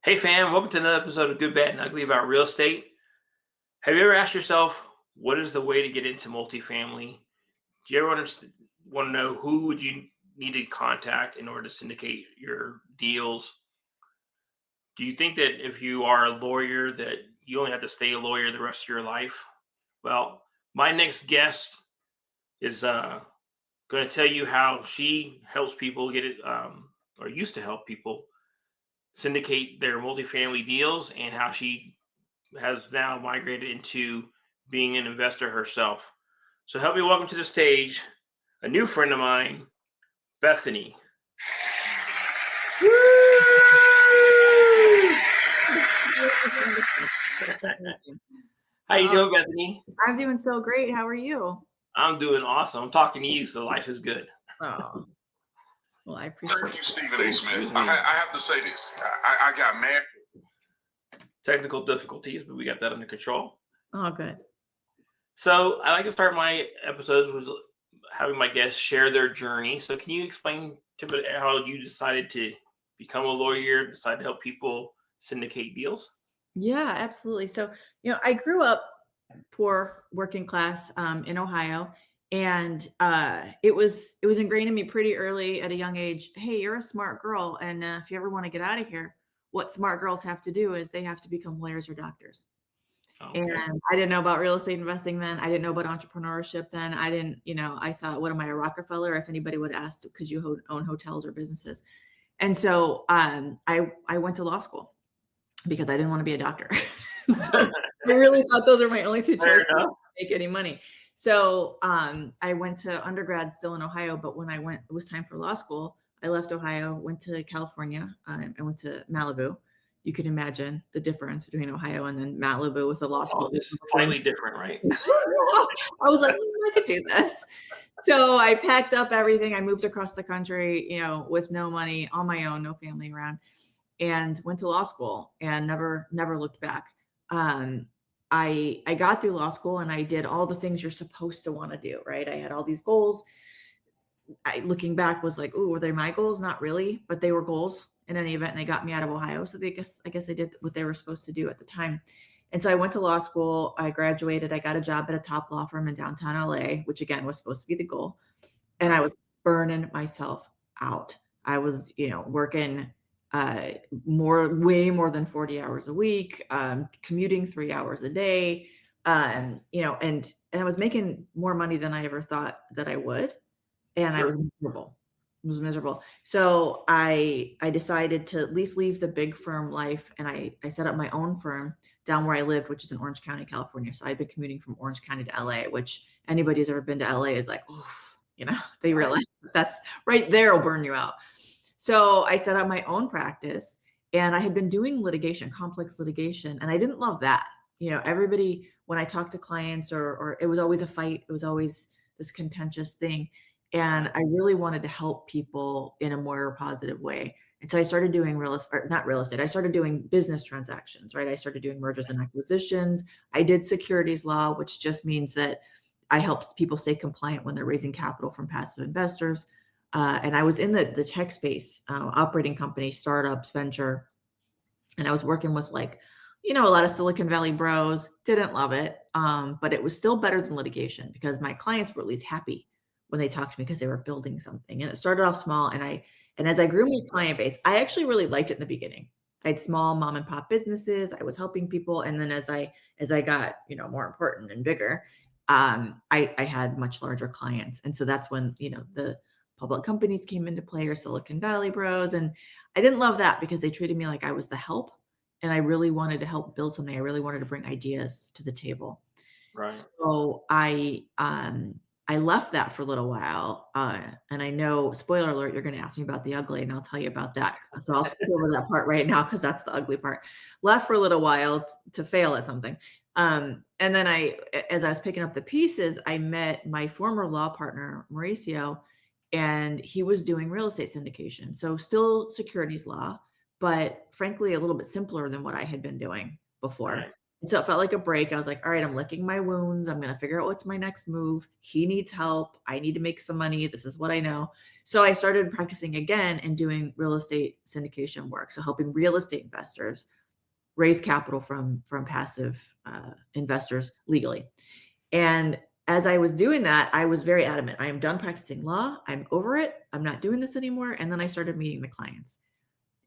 Hey fam, welcome to another episode of Good, Bad, and Ugly about real estate. Have you ever asked yourself, what is the way to get into multifamily? Do you ever want to know who would you need to contact in order to syndicate your deals? Do you think that if you are a lawyer that you only have to stay a lawyer the rest of your life? Well, my next guest is going to tell you how she helps people get it, or used to help people syndicate their multifamily deals, and how she has now migrated into being an investor herself. So help me welcome to the stage a new friend of mine, Bethany. How you Oh, doing, Bethany? I'm doing so great. How are you? I'm doing awesome. I'm talking to you, so life is good. Oh, well, I Thank appreciate you, it. Stephen A. Oh, Smith. excuse I, me. I have to say this. I got mad. Technical difficulties, but we got that under control. Oh, good. So I like to start my episodes with having my guests share their journey. So can you explain to me how you decided to become a lawyer, decide to help people syndicate deals? Yeah, absolutely. So, I grew up poor, working class, in Ohio, and it was ingrained in me pretty early at a young age. Hey, you're a smart girl, and if you ever want to get out of here, what smart girls have to do is they have to become lawyers or doctors. And Okay. I didn't know about real estate investing then. I didn't know about entrepreneurship then. I didn't, I thought, what am I, a Rockefeller? If anybody would ask, could you own hotels or businesses? And so I went to law school because I didn't want to be a doctor. So I really thought those are my only two Fair choices to enough. make any money. So I went to undergrad still in Ohio, but when it was time for law school, I left Ohio, went to California. I went to Malibu. You can imagine the difference between Ohio and then Malibu with a law school. Oh, just slightly different, right? I was like, I could do this. So I packed up everything. I moved across the country, with no money, on my own, no family around, and went to law school and never looked back. Um, I got through law school and I did all the things you're supposed to want to do, right? I had all these goals. Looking back was like, "Ooh, were they my goals? Not really, but they were goals in any event, and they got me out of Ohio. So I guess they did what they were supposed to do at the time. And so I went to law school. I graduated. I got a job at a top law firm in downtown LA, which again was supposed to be the goal. And I Right. was burning myself out. I was, working uh way more than 40 hours a week, commuting 3 hours a day, and I was making more money than I ever thought that I would, and I Sure. was miserable. It was miserable. So I decided to at least leave the big firm life, and I set up my own firm down where I lived, which is in Orange County, California. So I've been commuting from Orange County to LA, which anybody who's ever been to LA is like, oof, they Right. realize that's right there will burn you out. So I set up my own practice, and I had been doing litigation, complex litigation, and I didn't love that. Everybody, when I talked to clients, or it was always a fight, it was always this contentious thing. And Right. I really wanted to help people in a more positive way. And so I started doing real estate, or not real estate. I started doing business transactions, right? I started doing mergers and acquisitions. I did securities law, which just means that I help people stay compliant when they're raising capital from passive investors. And I was in the tech space, operating companies, startups, venture, and I was working with, like, a lot of Silicon Valley bros. Didn't love it, but it was still better than litigation because my clients were at least happy when they talked to me because they were building something. And it started off small, and as I grew my client base, I actually really liked it in the beginning. I had small mom and pop businesses. I was helping people, and then as I got, more important and bigger, I had much larger clients, and so that's when, the public companies came into play, or Silicon Valley bros, and I didn't love that because they treated me like I was the help, and I really wanted to help build something. I really wanted to bring ideas to the table. Right. So I left that for a little while, and I know, spoiler alert, you're gonna ask me about the ugly, and I'll tell you about that. So I'll skip over that part right now because that's the ugly part. Left for a little while to fail at something. And then as I was picking up the pieces, I met my former law partner, Mauricio, and he was doing real estate syndication. So still securities law, but frankly, a little bit simpler than what I had been doing before. Right. And so it felt like a break. I was like, all right, I'm licking my wounds. I'm going to figure out what's my next move. He needs help. I need to make some money. This is what I know. So I started practicing again and doing real estate syndication work. So helping real estate investors raise capital from passive investors legally. And as I was doing that, I was very adamant. I am done practicing law. I'm over it. I'm not doing this anymore. And then I started meeting the clients.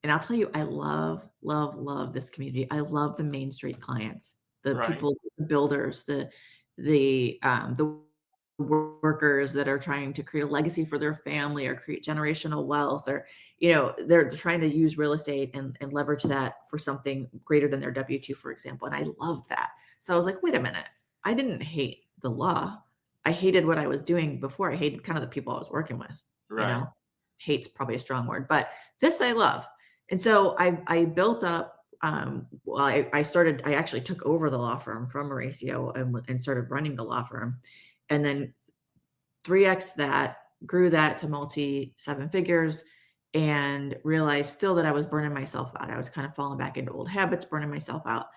And I'll tell you, I love, love, love this community. I love the Main Street clients, the Right. people, the builders, the workers that are trying to create a legacy for their family or create generational wealth, or they're trying to use real estate and leverage that for something greater than their W-2, for example. And I love that. So I was like, wait a minute, I didn't hate the law. I hated what I was doing before. I hated kind of the people I was working with. Right. Hate's probably a strong word, but this I love. And so I built up, well, I actually took over the law firm from Mauricio and started running the law firm, and then 3x that, grew that to multi 7 figures, and realized still that I was burning myself out. I was kind of falling back into old habits, burning myself out.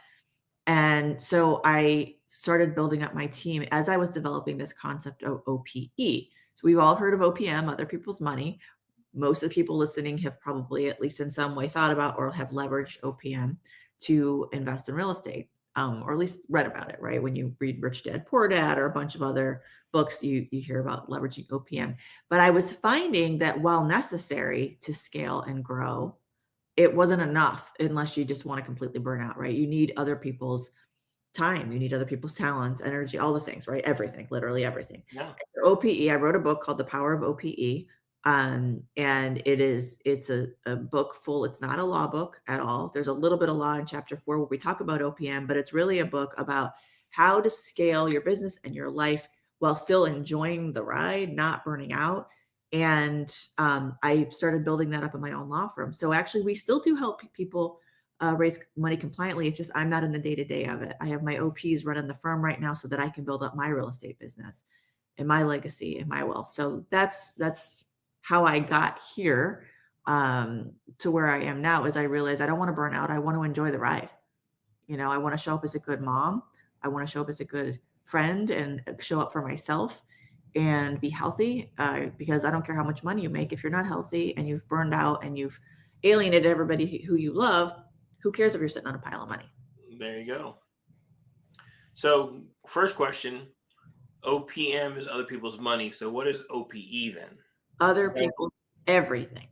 And so I started building up my team as I was developing this concept of O.P.E. So we've all heard of OPM, other people's money. Most of the people listening have probably, at least in some way, thought about or have leveraged OPM to invest in real estate, or at least read about it, right? When you read Rich Dad, Poor Dad, or a bunch of other books, you hear about leveraging OPM. But I was finding that while necessary to scale and grow, it wasn't enough unless you just want to completely burn out, right? You need other people's time, you need other people's talents, energy, all the things, right? Everything, literally everything. Yeah. For O.P.E, I wrote a book called The Power of O.P.E. And it's a book full. It's not a law book at all. There's a little bit of law in chapter 4 where we talk about OPM, but it's really a book about how to scale your business and your life while still enjoying the ride, not burning out. And I started building that up in my own law firm. So actually, we still do help people raise money compliantly. It's just I'm not in the day-to-day of it. I have my OPs running the firm right now so that I can build up my real estate business and my legacy and my wealth. So that's how I got here, to where I am now. Is I realize I don't want to burn out. I want to enjoy the ride. I want to show up as a good mom. I want to show up as a good friend and show up for myself and be healthy, because I don't care how much money you make. If you're not healthy and you've burned out and you've alienated everybody who you love, who cares if you're sitting on a pile of money? There you go. So, first question, OPM is other people's money. So, what is OPE then? Other Okay. people, everything.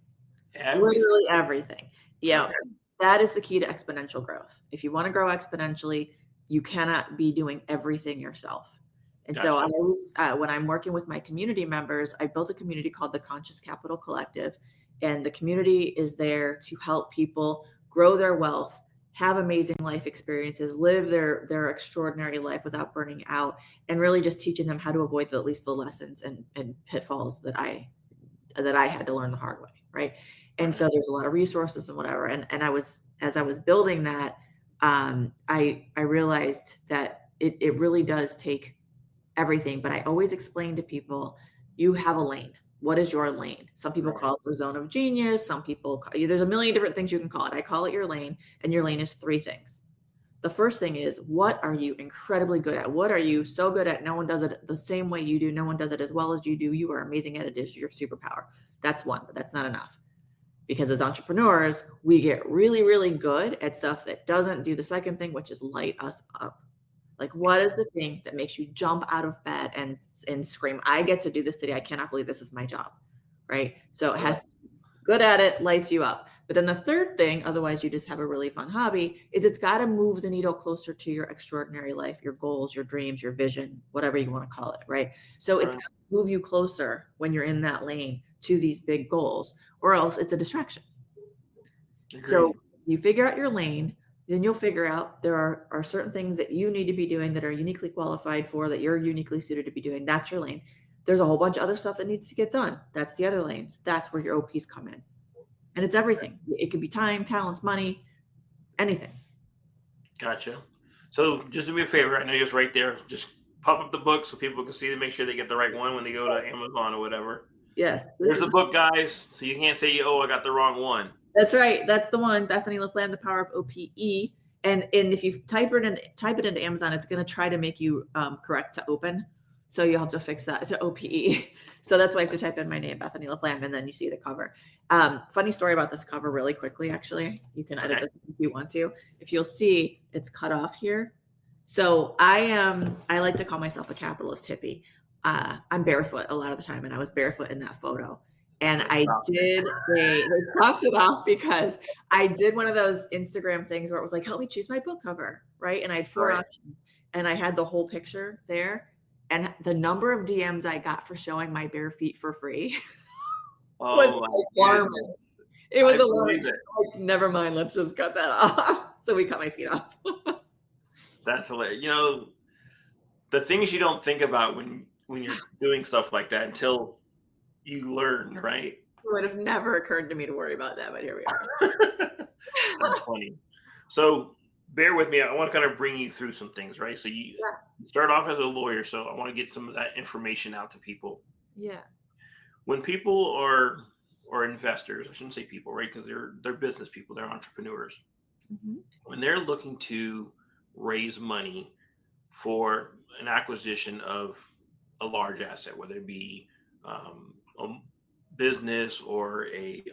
Everything. Literally everything. Yeah. Okay. That is the key to exponential growth. If you want to grow exponentially, you cannot be doing everything yourself. And so I Gotcha. always, when I'm working with my community members, I built a community called the Conscious Capital Collective. And the community is there to help people grow their wealth, have amazing life experiences, live their extraordinary life without burning out, and really just teaching them how to avoid at least the lessons and pitfalls that I had to learn the hard way, right? And Right. so there's a lot of resources and whatever. And I was, as I was building that, I realized that it really does take everything. But I always explain to people, you have a lane. What is your lane? Some people Right. call it the zone of genius. Some people there's a million different things you can call it. I call it your lane, and your lane is 3 things. The first thing is, what are you incredibly good at? What are you so good at? No one does it the same way you do. No one does it as well as you do. You are amazing at it. It is your superpower. That's one, but that's not enough. Because as entrepreneurs, we get really, really good at stuff that doesn't do the second thing, which is light us up. Like, what is the thing that makes you jump out of bed and scream, I get to do this today. I cannot believe this is my job. Right. So it Right. has good at it, lights you up. But then the third thing, otherwise you just have a really fun hobby, is it's got to move the needle closer to your extraordinary life, your goals, your dreams, your vision, whatever you want to call it, right? So it's Right. got to move you closer when you're in that lane to these big goals, or else it's a distraction. So Agreed. you figure out your lane, then you'll figure out there are certain things that you need to be doing that are uniquely qualified for, that you're uniquely suited to be doing. That's your lane. There's a whole bunch of other stuff that needs to get done. That's the other lanes. That's where your OPs come in. And it's everything. It could be time, talents, money, anything. Gotcha. So, just do me a favor. I know you're right there. Just pop up the book so people can see to make sure they get the right one when they go to Amazon or whatever. Yes, this There's is the book, guys. So you can't say, "Oh, I got the wrong one." that's right. That's the one. Bethany LaFlam, The Power of O.P.E. And if you type it into Amazon, it's going to try to make you correct to open. So you'll have to fix that to O.P.E. So that's why I have to type in my name, Bethany LaFlam, and then you see the cover. Funny story about this cover really quickly, actually. You can edit this if you want to. If you'll see, it's cut off here. So I like to call myself a capitalist hippie. I'm barefoot a lot of the time, and I was barefoot in that photo. And they cropped it off because I did one of those Instagram things where it was like, help me choose my book cover, right? And I had 4 options, and I had the whole picture there. And the number of DMs I got for showing my bare feet for free was alarming. It was alarming. Like, never mind, let's just cut that off. So we cut my feet off. That's hilarious. You know, the things you don't think about when you're doing stuff like that until you learn, right? It would have never occurred to me to worry about that, but here we are. That's funny. So bear with me. I want to kind of bring you through some things, right? So you start off as a lawyer, so I want to get some of that information out to people. Yeah. When people are or investors, I shouldn't say people, right? Because they're business people, they're entrepreneurs. Mm-hmm. When they're looking to raise money for an acquisition of a large asset, whether it be a business or a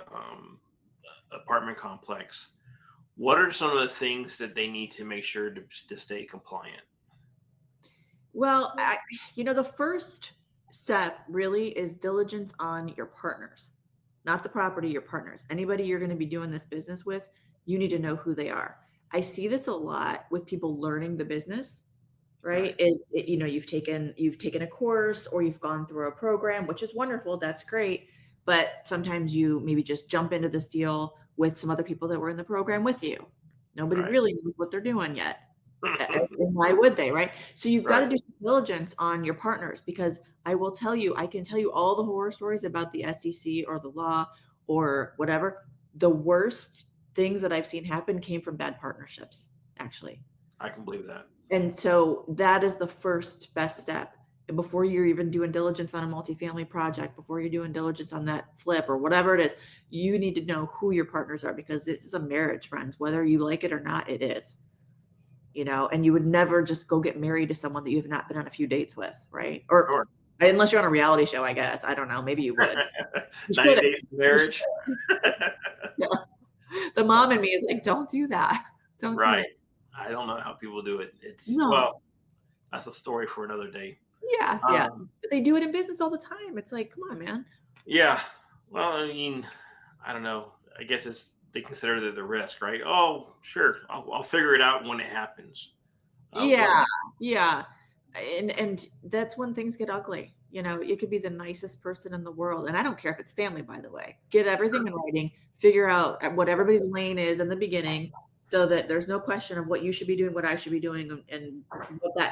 apartment complex, what are some of the things that they need to make sure to stay compliant? Well, the first step really is diligence on your partners, not the property, your partners. Anybody you're going to be doing this business with, you need to know who they are. I see this a lot with people learning the business, right? You've taken a course or you've gone through a program, which is wonderful. That's great. But sometimes you maybe just jump into this deal with some other people that were in the program with you. Nobody really knows what they're doing yet. And why would they, right? So you've got to do some diligence on your partners, because I can tell you all the horror stories about the SEC or the law or whatever. The worst things that I've seen happen came from bad partnerships, actually. I can believe that. And so that is the first best step. And before you're even doing diligence on a multifamily project, before you're doing diligence on that flip or whatever it is, you need to know who your partners are, because this is a marriage, friends. Whether you like it or not, it is. And you would never just go get married to someone that you have not been on a few dates with, right? Or unless you're on a reality show, I guess. I don't know. Maybe you would. 90 days of marriage. Yeah. The mom in me is like, don't do that. Don't do that. I don't know how people do it. Well, that's a story for another day. Yeah. But they do it in business all the time. It's like, come on, man. Yeah. Well, I mean, I don't know. I guess they consider the risk, right? Oh, sure. I'll figure it out when it happens. Yeah. And that's when things get ugly. You could be the nicest person in the world. And I don't care if it's family, by the way. Get everything in writing, figure out what everybody's lane is in the beginning, so that there's no question of what you should be doing, what I should be doing, and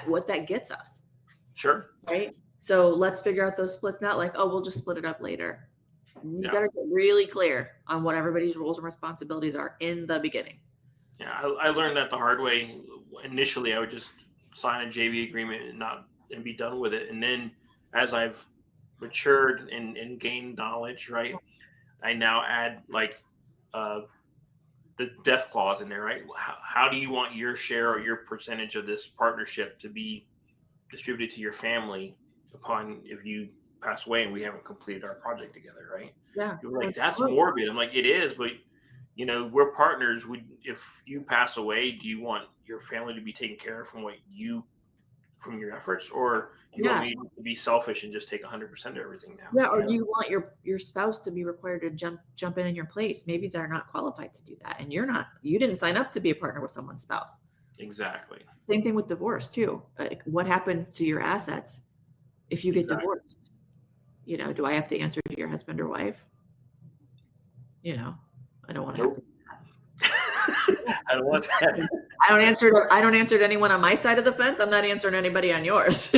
what that gets us. Sure. Right. So let's figure out those splits, not like, oh, we'll just split it up later. You got to get really clear on what everybody's roles and responsibilities are in the beginning. Yeah, I learned that the hard way. Initially, I would just sign a JV agreement and be done with it. And then as I've matured and gained knowledge, right, I now add like the death clause in there, right? How do you want your share or your percentage of this partnership to be distributed to your family upon if you pass away and we haven't completed our project together, right? Yeah. You're like, that's morbid. I'm like, it is, but we're partners. If you pass away, do you want your family to be taken care of from your efforts, or you want me to be selfish and just take 100% of everything now? Yeah, or you want your spouse to be required to jump in your place. Maybe they're not qualified to do that, and you didn't sign up to be a partner with someone's spouse. Exactly. Same thing with divorce too. Like, what happens to your assets if you get divorced? Do I have to answer to your husband or wife? I don't want to have to. I don't want that. I don't answer to anyone on my side of the fence. I'm not answering anybody on yours.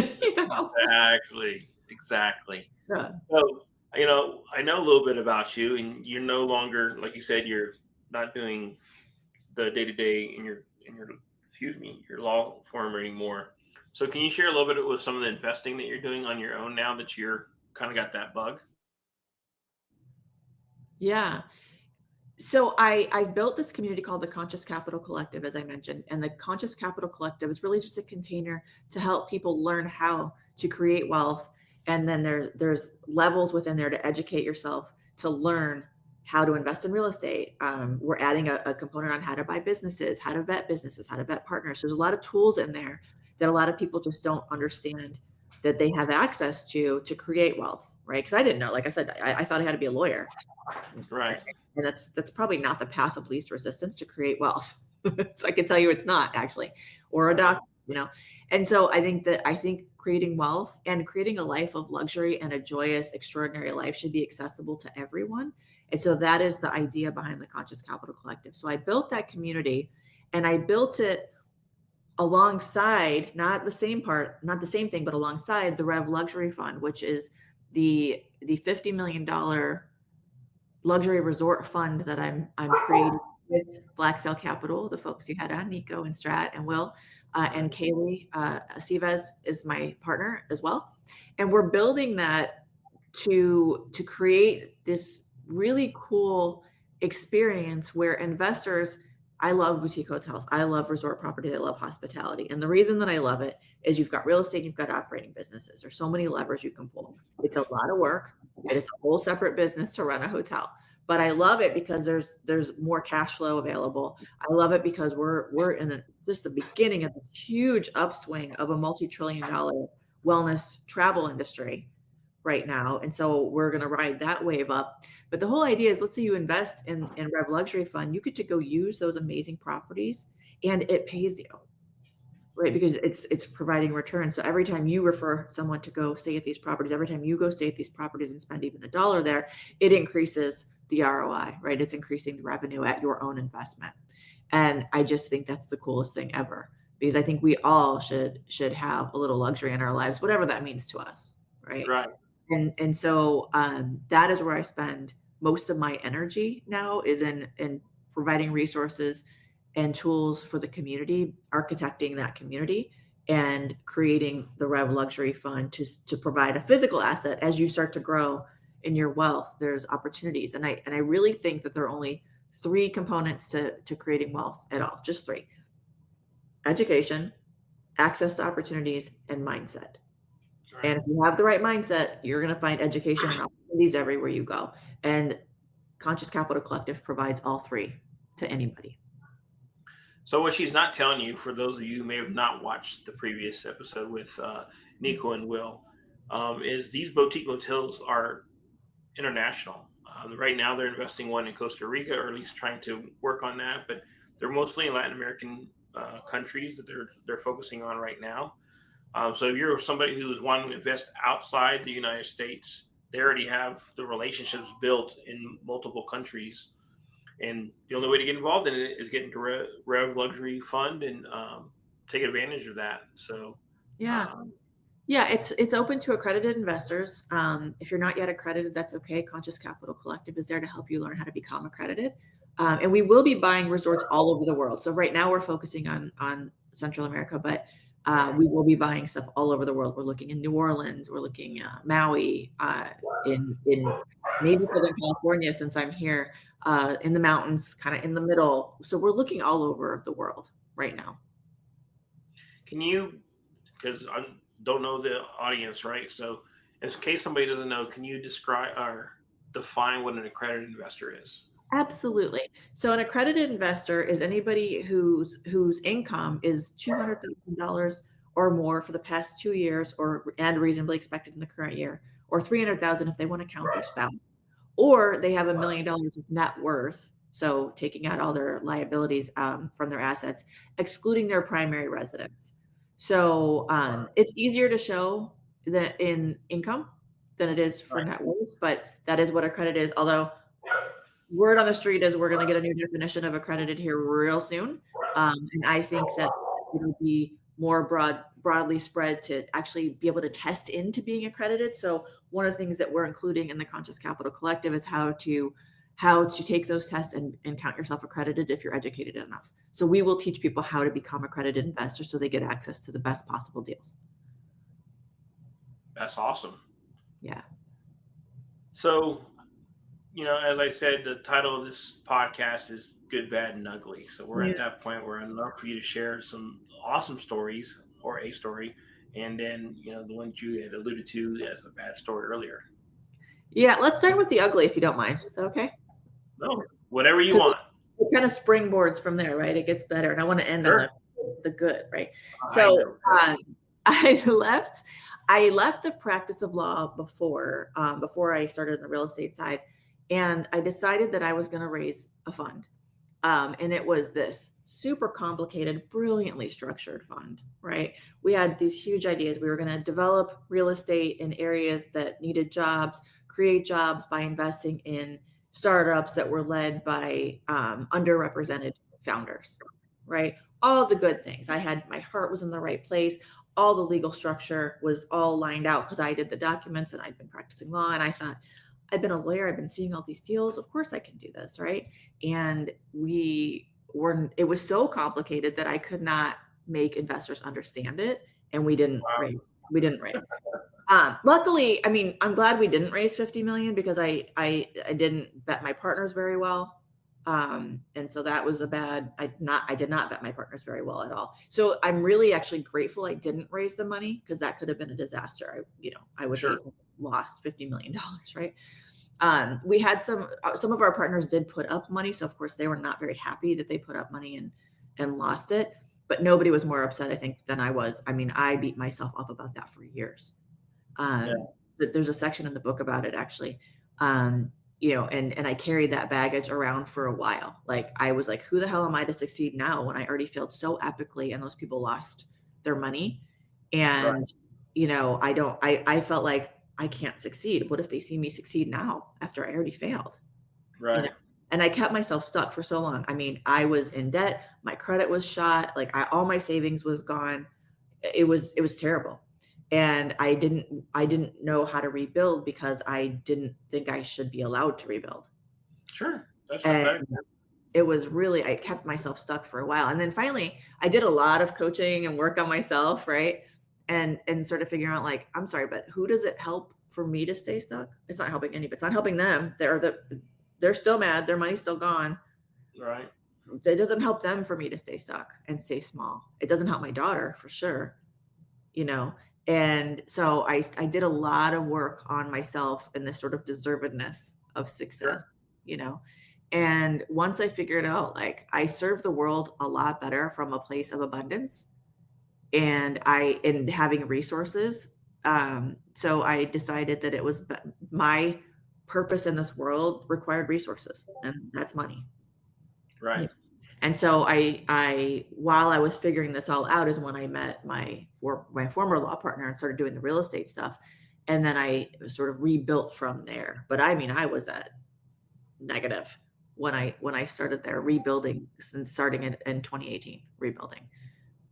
Exactly. Yeah. So, I know a little bit about you, and you're no longer, like you said, you're not doing the day-to-day in your your law firm anymore. So can you share a little bit with some of the investing that you're doing on your own now that you're kind of got that bug? Yeah. So I've built this community called the Conscious Capital Collective, as I mentioned, and the Conscious Capital Collective is really just a container to help people learn how to create wealth. And then there's levels within there to educate yourself to learn how to invest in real estate. We're adding a component on how to buy businesses, how to vet partners. There's a lot of tools in there that a lot of people just don't understand that they have access to create wealth, right? Because I didn't know. Like I said, I thought I had to be a lawyer. Right. And that's probably not the path of least resistance to create wealth. So I can tell you it's not actually, or a Right. doctor. And so I think creating wealth and creating a life of luxury and a joyous, extraordinary life should be accessible to everyone. And so that is the idea behind the Conscious Capital Collective. So I built that community, and I built it alongside, not the same part, not the same thing, but alongside the Rev Luxury Fund, which is the $50 million luxury resort fund that I'm creating with Black Sail Capital, the folks you had on, Nico and Strat and Will, and Kaylee Acevez is my partner as well. And we're building that to create this really cool experience where investors, I love boutique hotels, I love resort property, I love hospitality. And the reason that I love it is you've got real estate, you've got operating businesses. There's so many levers you can pull. It's a lot of work. It is a whole separate business to run a hotel. But I love it because there's more cash flow available. I love it because we're in just the beginning of this huge upswing of a multi-trillion-dollar wellness travel industry right now. And so we're going to ride that wave up. But the whole idea is, let's say you invest in Rev Luxury Fund, you get to go use those amazing properties and it pays you, right? Because it's providing return. So every time you refer someone to go stay at these properties, every time you go stay at these properties and spend even $1 there, it increases the ROI, right? It's increasing the revenue at your own investment. And I just think that's the coolest thing ever, because I think we all should have a little luxury in our lives, whatever that means to us, right? Right. And so that is where I spend most of my energy now, is in providing resources and tools for the community, architecting that community, and creating the Rev Luxury Fund to provide a physical asset. As you start to grow in your wealth, there's opportunities. And I really think that there are only 3 components to creating wealth at all, just 3: education, access to opportunities, and mindset. Right. And if you have the right mindset, you're going to find education and opportunities everywhere you go. And Conscious Capital Collective provides all 3 to anybody. So what she's not telling you, for those of you who may have not watched the previous episode with Nico and Will, is these boutique hotels are international. Right now, they're investing one in Costa Rica, or at least trying to work on that. But they're mostly in Latin American countries that they're focusing on right now. So if you're somebody who's wanting to invest outside the United States, they already have the relationships built in multiple countries. And the only way to get involved in it is get into Rev Luxury Fund and take advantage of that. So, Yeah. um, Yeah, it's open to accredited investors. If you're not yet accredited, that's okay. Conscious Capital Collective is there to help you learn how to become accredited. And we will be buying resorts all over the world. So right now we're focusing on Central America, but we will be buying stuff all over the world. We're looking in New Orleans, we're looking Maui, in maybe Southern California, since I'm here, in the mountains, kind of in the middle. So we're looking all over the world right now. can you, because I don't know the audience, right? So, in case somebody doesn't know, can you describe or define what an accredited investor is? Absolutely. So an accredited investor is anybody whose income is $200,000 or more for the past 2 years, and reasonably expected in the current year, or 300,000 if they want to count their spouse, or they have $1 million of net worth. So taking out all their liabilities from their assets, excluding their primary residence. So it's easier to show that in income than it is for Right. net worth, but that is what accredited is. Although word on the street is we're going to get a new definition of accredited here real soon. And I think that it'll be more broadly spread to actually be able to test into being accredited. So one of the things that we're including in the Conscious Capital Collective is how to take those tests and count yourself accredited if you're educated enough. So we will teach people how to become accredited investors so they get access to the best possible deals. That's awesome. Yeah. So, as I said, the title of this podcast is Good, Bad, and Ugly. So we're Yeah. at that point where I'd love for you to share some awesome stories or a story, and then the ones you had alluded to as a bad story earlier. Yeah, let's start with the ugly if you don't mind. Is that okay? No, whatever you Because want. it kind of springboards from there, right? It gets better. And I want to end on Sure. the good, right? I So know. Right? I left the practice of law before I started on the real estate side. And I decided that I was going to raise a fund. And it was this super complicated, brilliantly structured fund, right? We had these huge ideas. We were going to develop real estate in areas that needed jobs, create jobs by investing in startups that were led by underrepresented founders, right? All the good things. My heart was in the right place. All the legal structure was all lined out because I did the documents and I'd been practicing law. And I thought, I've been a lawyer. I've been seeing all these deals. Of course I can do this, right? And it was so complicated that I could not make investors understand it. And we didn't Wow. raise. Luckily, I mean, I'm glad we didn't raise 50 million because I didn't vet my partners very well. And so that was I did not vet my partners very well at all. So I'm really actually grateful I didn't raise the money because that could have been a disaster. I would Sure. have lost $50 million, right? We had some of our partners did put up money. So of course they were not very happy that they put up money and lost it, but nobody was more upset, I think, than I was. I mean, I beat myself up about that for years. There's a section in the book about it actually. And I carried that baggage around for a while. Like I was like, who the hell am I to succeed now when I already failed so epically and those people lost their money? And, I felt like I can't succeed. What if they see me succeed now after I already failed? Right. And I kept myself stuck for so long. I mean, I was in debt. My credit was shot. Like all my savings was gone. It was terrible. And I didn't know how to rebuild because I didn't think I should be allowed to rebuild. Sure. That's And right. it was really, I kept myself stuck for a while. And then finally I did a lot of coaching and work on myself, right? And sort of figuring out like, I'm sorry, but who does it help for me to stay stuck? It's not helping anybody. It's not helping them. They're still mad. Their money's still gone. Right. It doesn't help them for me to stay stuck and stay small. It doesn't help my daughter for sure, And so I did a lot of work on myself and this sort of deservedness of success, Sure. And once I figured out, like I serve the world a lot better from a place of abundance and having resources. So I decided that it was my purpose in this world required resources, and that's money. Right. And so while I was figuring this all out is when I met my former law partner and started doing the real estate stuff. And then I sort of rebuilt from there. But I mean, I was at negative when I started there rebuilding since starting in 2018, rebuilding.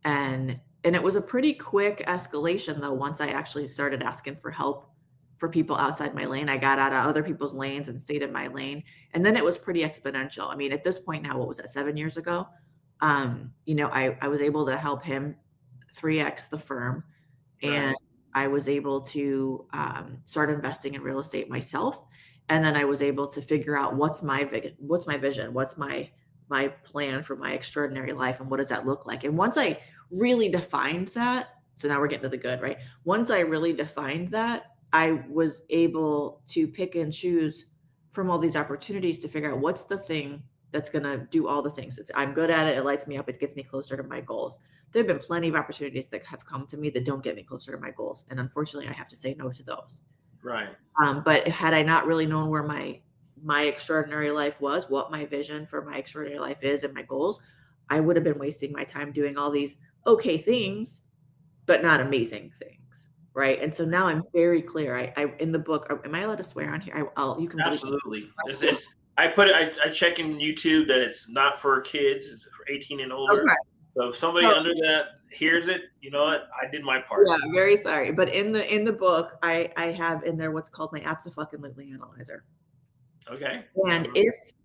And it was a pretty quick escalation though. Once I actually started asking for help for people outside my lane, I got out of other people's lanes and stayed in my lane. And then it was pretty exponential. I mean, at this point now, what was that, 7 years ago? I was able to help him 3x the firm. And Right. I was able to start investing in real estate myself. And then I was able to figure out what's my vision, what's my plan for my extraordinary life, and what does that look like. And once I really defined that, so now we're getting to the good, right? Once I really defined that, I was able to pick and choose from all these opportunities to figure out what's the thing that's going to do all the things. I'm good at it. It lights me up. It gets me closer to my goals. There have been plenty of opportunities that have come to me that don't get me closer to my goals. And unfortunately, I have to say no to those. Right. But had I not really known where my extraordinary life was, what my vision for my extraordinary life is and my goals, I would have been wasting my time doing all these okay things, but not amazing things. Right. And so now I'm very clear. I in the book, am I allowed to swear on here? You can Absolutely. I check in YouTube that it's not for kids, it's for 18 and older. Okay. So if somebody under that hears it, you know what? I did my part. Yeah, very sorry. But in the book, I have in there what's called my abso-fucking-lutely analyzer. Okay. And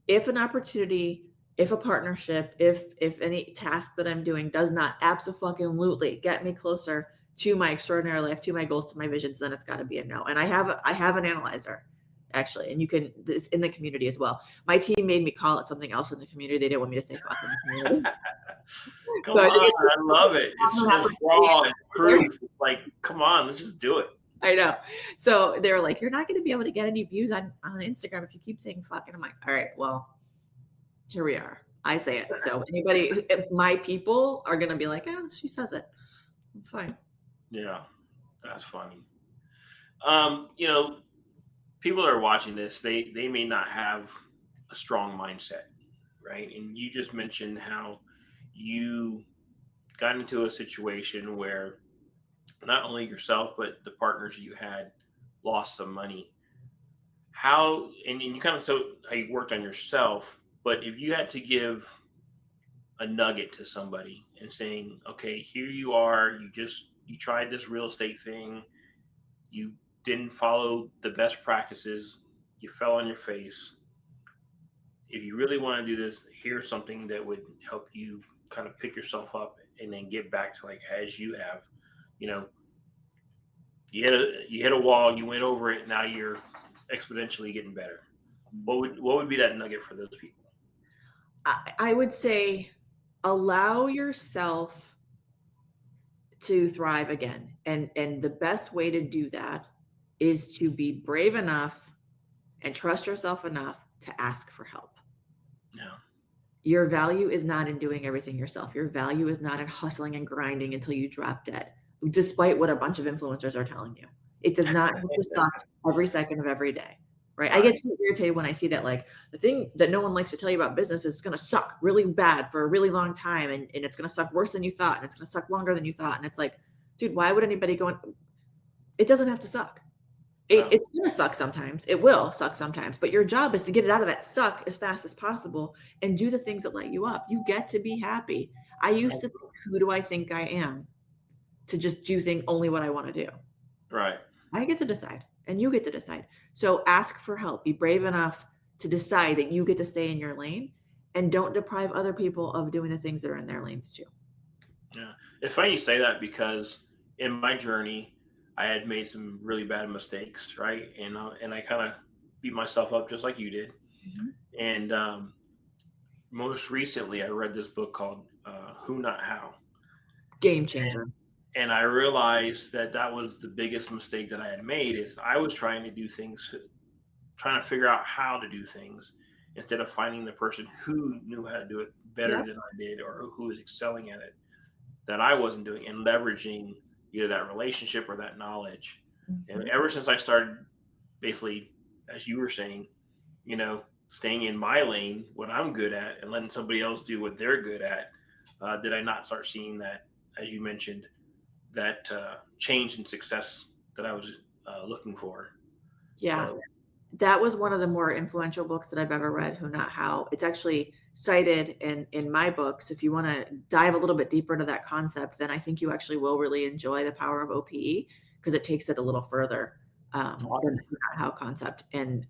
if an opportunity, if a partnership, if any task that I'm doing does not abso-fucking-lutely get me closer to my extraordinary life, to my goals, to my visions, then it's got to be a no. And I have an analyzer. actually, and it's in the community as well. My team made me call it something else in the community. They didn't want me to say fuck in the community. Come So I think on, it's I love it. It's an just opportunity raw. It's truth. Like, come on, let's just do it. I know. So they're like, you're not going to be able to get any views on Instagram if you keep saying fuck. And I'm like, all right, well, here we are. I say it. So anybody, if my people are going to be like, yeah, she says it. It's fine. Yeah, that's funny. You know, people that are watching this, they may not have a strong mindset, right? And you just mentioned how you got into a situation where not only yourself but the partners you had lost some money. How and you kind of so how you worked on yourself, but if you had to give a nugget to somebody and saying, okay, here you are, you tried this real estate thing, you didn't follow the best practices, you fell on your face. If you really want to do this, here's something that would help you kind of pick yourself up and then get back to like as you have, you know, you hit a wall, you went over it, now you're exponentially getting better. What would be that nugget for those people? I would say allow yourself to thrive again. And the best way to do that is to be brave enough and trust yourself enough to ask for help. Yeah. Your value is not in doing everything yourself. Your value is not in hustling and grinding until you drop dead, despite what a bunch of influencers are telling you. It does not have to suck every second of every day, right? I get so irritated when I see that, like, the thing that no one likes to tell you about business is it's going to suck really bad for a really long time, and it's going to suck worse than you thought, and it's going to suck longer than you thought. And it's like, dude, why would anybody go on? It doesn't have to suck. No. It's going to suck sometimes. It will suck sometimes, but your job is to get it out of that suck as fast as possible and do the things that light you up. You get to be happy. I used to think, who do I think I am, to just do only what I want to do. Right. I get to decide and you get to decide. So ask for help. Be brave enough to decide that you get to stay in your lane and don't deprive other people of doing the things that are in their lanes too. Yeah. It's funny you say that because in my journey, I had made some really bad mistakes, right? And I kind of beat myself up just like you did. Mhm. And most recently, I read this book called "Who Not How," Game changer. and I realized that that was the biggest mistake that I had made. Is I was trying to do things, trying to figure out how to do things, instead of finding the person who knew how to do it better Yep. than I did, or who was excelling at it that I wasn't doing, and leveraging either that relationship or that knowledge. And Mhm. ever since I started basically, as you were saying, staying in my lane, what I'm good at, and letting somebody else do what they're good at, did I not start seeing that, as you mentioned, that change in success that I was looking for? Yeah. So, That was one of the more influential books that I've ever read, Who Not How. It's actually cited in my books. If you want to dive a little bit deeper into that concept, then I think you actually will really enjoy The Power of O.P.E, because it takes it a little further than the Who Not How concept. And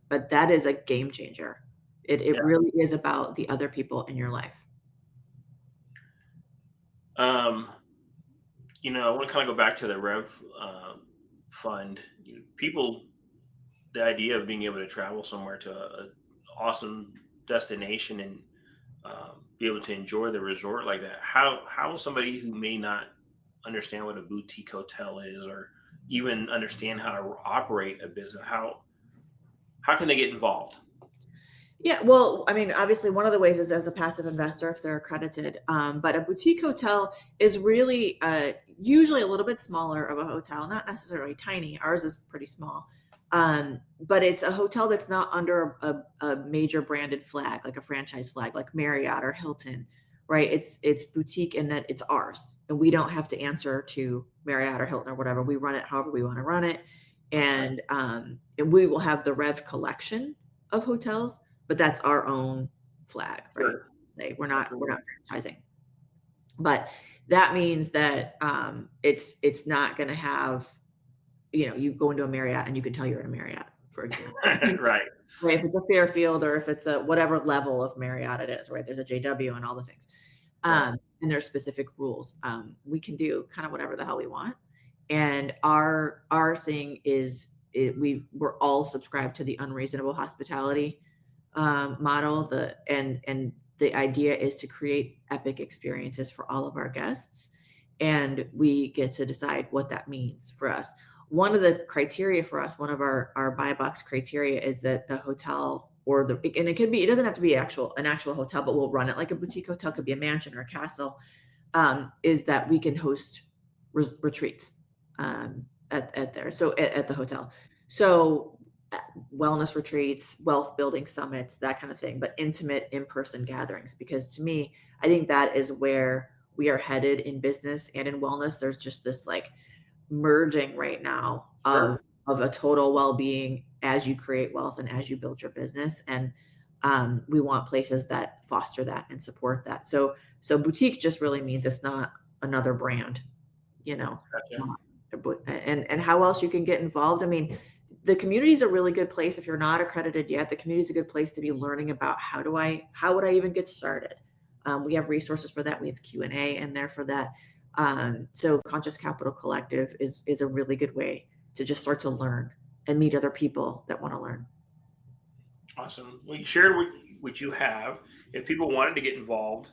but that is a game changer. It yeah. really is about the other people in your life. Um, I want to kind of go back to the Rev fund. People, the idea of being able to travel somewhere to a awesome destination and be able to enjoy the resort like that. How somebody who may not understand what a boutique hotel is, or even understand how to operate a business, how can they get involved? Yeah, well, I mean, obviously, one of the ways is as a passive investor if they're accredited. But a boutique hotel is really usually a little bit smaller of a hotel, not necessarily tiny. Ours is pretty small, but it's a hotel that's not under a major branded flag, like a franchise flag, like Marriott or Hilton, right? It's boutique in that it's ours, and we don't have to answer to Marriott or Hilton or whatever. We run it however we want to run it, and we will have the Rev collection of hotels, but that's our own flag, right? Sure. Say we're Absolutely. not franchising, but that means that it's not going to have, you go into a Marriott and you can tell you're in a Marriott, for example. Right. Right, if it's a Fairfield or if it's a whatever level of Marriott it is, right? There's a JW and all the things, Right. and there's specific rules. We can do kind of whatever the hell we want, and our thing is we're all subscribed to the unreasonable hospitality model. And the idea is to create epic experiences for all of our guests, and we get to decide what that means for us. One of the criteria for us, one of our buy box criteria, is that the hotel and it doesn't have to be an actual hotel, but we'll run it like a boutique hotel, could be a mansion or a castle, is that we can host retreats at the hotel. So wellness retreats, wealth building summits, that kind of thing, but intimate in-person gatherings. Because to me, I think that is where we are headed in business and in wellness. There's just this like merging right now of a total well-being as you create wealth and as you build your business. And we want places that foster that and support that. So boutique just really means it's not another brand, Gotcha. And how else you can get involved. I mean, the community is a really good place. If you're not accredited yet, the community is a good place to be learning about how would I even get started. We have resources for that. We have Q&A in there for that. So Conscious Capital Collective is a really good way to just start to learn and meet other people that want to learn. Awesome. Well, you shared what you have. If people wanted to get involved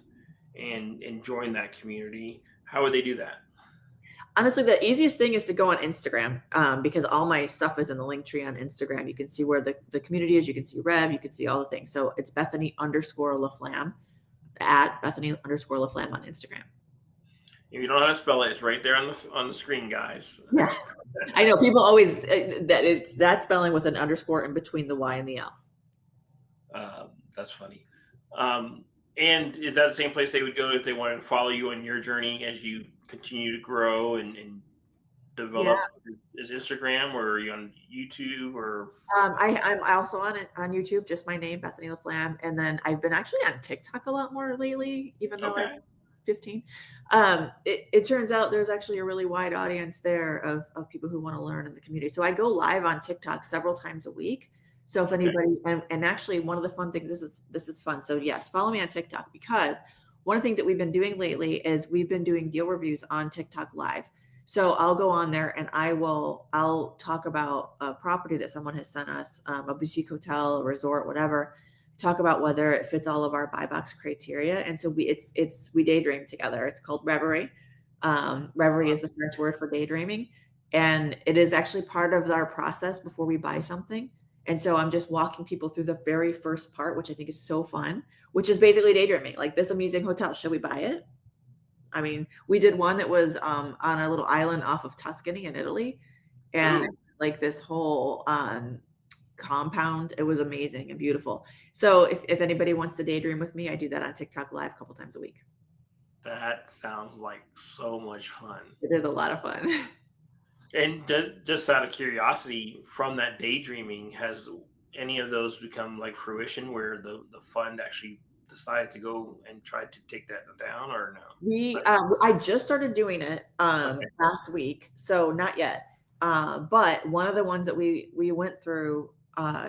and join that community, how would they do that? Honestly, the easiest thing is to go on Instagram, because all my stuff is in the link tree on Instagram. You can see where the community is. You can see Rev. You can see all the things. So it's Bethany_LaFlam at Bethany_LaFlam on Instagram. If you don't know how to spell it, it's right there on the screen, guys. Yeah, I know people always that it's that spelling with an underscore in between the Y and the L. That's funny. And is that the same place they would go if they wanted to follow you on your journey as you continue to grow and develop? Yeah. Is Instagram, or are you on YouTube, or? I'm also on YouTube, just my name, Bethany LaFlam. And then I've been actually on TikTok a lot more lately, even though I'm 15. It turns out there's actually a really wide audience there of people who want to learn in the community. So I go live on TikTok several times a week. So if anybody, and actually one of the fun things, this is fun. So yes, follow me on TikTok, because one of the things that we've been doing lately is we've been doing deal reviews on TikTok live. So I'll go on there and I'll talk about a property that someone has sent us, a boutique hotel, a resort, whatever, talk about whether it fits all of our buy box criteria. And so we daydream together. It's called Reverie. Reverie is the French word for daydreaming. And it is actually part of our process before we buy something. And so I'm just walking people through the very first part, which I think is so fun, which is basically daydreaming. Like, this amazing hotel, should we buy it? I mean, we did one that was on a little island off of Tuscany in Italy, and like this whole compound. It was amazing and beautiful. So if anybody wants to daydream with me, I do that on TikTok live a couple times a week. That sounds like so much fun. It is a lot of fun. And just out of curiosity, from that daydreaming, has any of those become like fruition, where the fund actually decided to go and try to take that down, or no? I just started doing it last week, so not yet. But one of the ones that we went through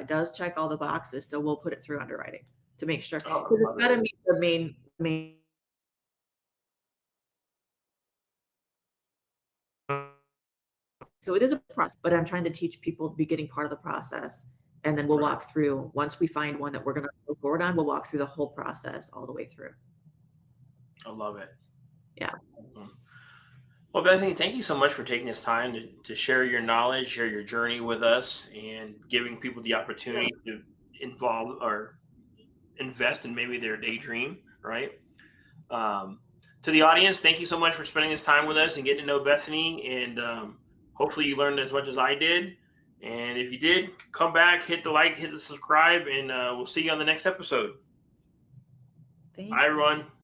does check all the boxes, so we'll put it through underwriting to make sure, because it's got to meet the main. So it is a process, but I'm trying to teach people the beginning part of the process, and then we'll walk through. Once we find one that we're going to go forward on, we'll walk through the whole process all the way through. I love it. Yeah. Well, Bethany, thank you so much for taking this time to share your knowledge, share your journey with us, and giving people the opportunity to involve or invest in maybe their daydream, right? To the audience, thank you so much for spending this time with us and getting to know Bethany. And hopefully you learned as much as I did. And if you did, come back, hit the like, hit the subscribe, and we'll see you on the next episode. Bye, everyone.